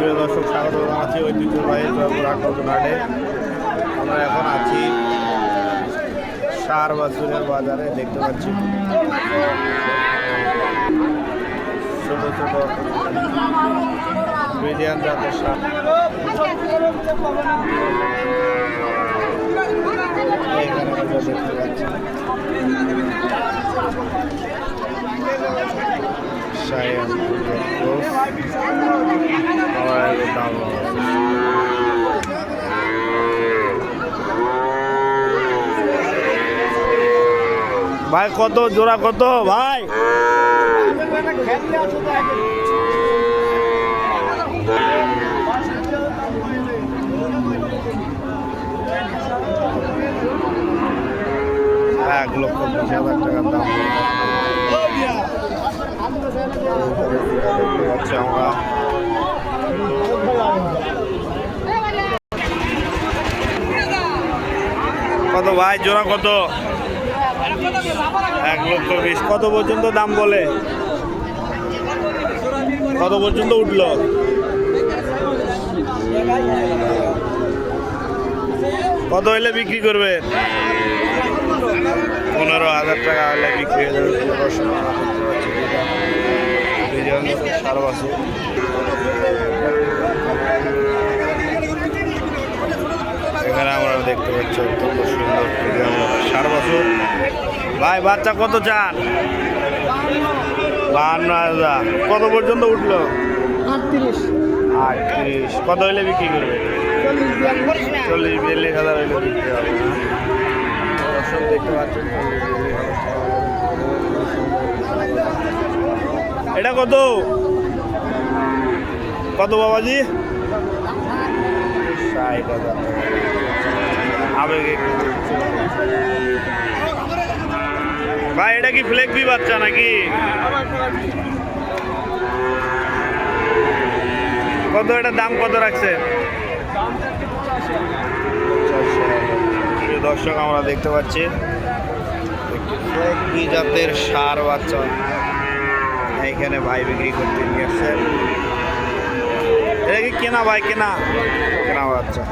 প্রিয় দর্শক, স্বাগত জানাচ্ছি ঐতিহ্যবাহী জয়পুরহাট নতুন হাটে। আমরা এখন আছি সার বাছুরের বাজারে। দেখতে পাচ্ছি ছোট ছোট ফ্রিজিয়ান জাতের সার। এখানে দেখতে পাচ্ছি সায়ান দাম ভাই কত জোড়া, কত ভাই? এক লক্ষ 20,000 টাকার দাম দেখতে পাচ্ছি আমরা। কত ভাই জোড়া, কত? 1,20,000। কত পর্যন্ত দাম বলে? কত পর্যন্ত উঠলো? কত হইলে বিক্রি করবে? 15,000 টাকা হলে বিক্রি হয়ে যাবে। সার বাছুর এখানে আমরা দেখতে পাচ্ছি অত্যন্ত সুন্দর সার বাছুর। ভাই বাচ্চা কত চান? 52,000। কত পর্যন্ত উঠলো? 38। কত হইলে বিক্রি করবে? 40-42,000 হইলে বিক্রি হবে। দর্শক দেখতে পাচ্ছেন এটা কত? কত বাবাজি? 60,000। আবেগে ভাই এটা কি ফ্লেক বি বাচ্চা নাকি? কত এটার দাম কত রাখছে? দর্শক আমরা দেখতে পাচ্ছি ফ্লেক বি জাতের সার বাচ্চা এইখানে ভাই বিক্রি করতে নিয়ে আসছেন। এটা কি কেনা ভাই? কেনা বাচ্চা।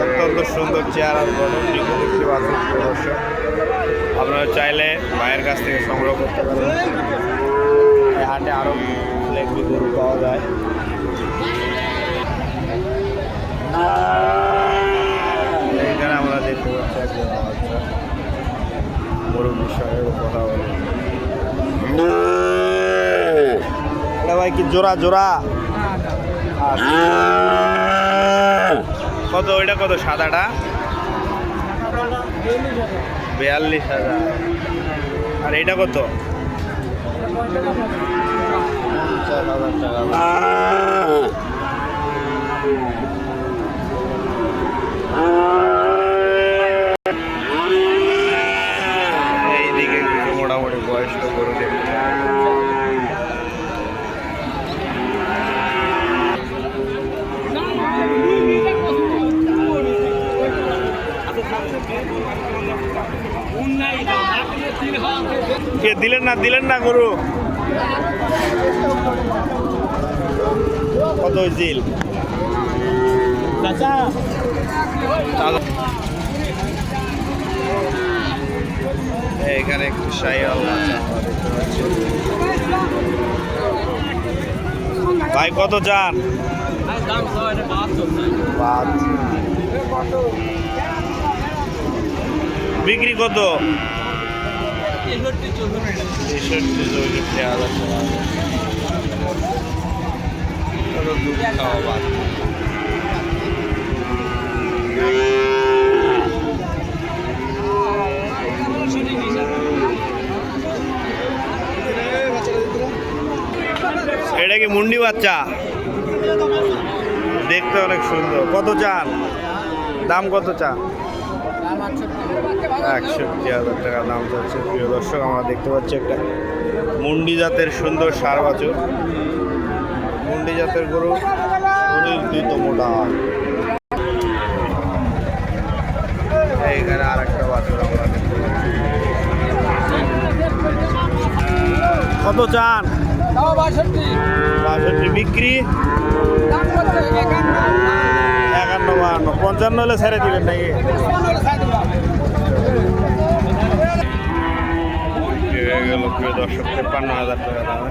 অত্যন্ত সুন্দর চেহারার গঠন দেখতে পাচ্ছেন দর্শক। আপনারা চাইলে ভাইয়ের কাছ থেকে সংগ্রহ করতে পারেন। এই হাটে আরও ফ্লেগবি গরু পাওয়া যায়। এইখানে আমরা দেখতে পাচ্ছি একজন বাচ্চা গরুর বিষয়ে কথা বলে। এটা ভাই কি জোড়া? কত ওইটা? কত সাদাটা? 42,000। আর এটা কত? 4,000 টাকা। এইদিকে মোটামুটি বয়স্ক গরু দেখতে দিলেন না গরু। কত হয়েছিল? এখানে একটু শাহিওয়াল দেখতে পাচ্ছি। ভাই কত চান? বিক্রি কত? 63-64,000 টাকা। এটা কি মুন্ডি বাচ্চা? দেখতে অনেক সুন্দর। কত চান? দাম কত চান? 61,000 টাকা দাম যাচ্ছে। প্রিয় দর্শক আমরা দেখতে পাচ্ছি একটা মুন্ডি জাতের সুন্দর সার বাছুর। মুন্ডি জাতের গরু শরীর দ্রুত মোটা হয়। এইখানে আর একটা বাছুর আমরা দেখতে পাচ্ছি। কত চান? 62 বিক্রি 51 52 55 হলে ছেড়ে দিবেন নাকি গেল প্রিয় দর্শক 53,000 টাকা দাম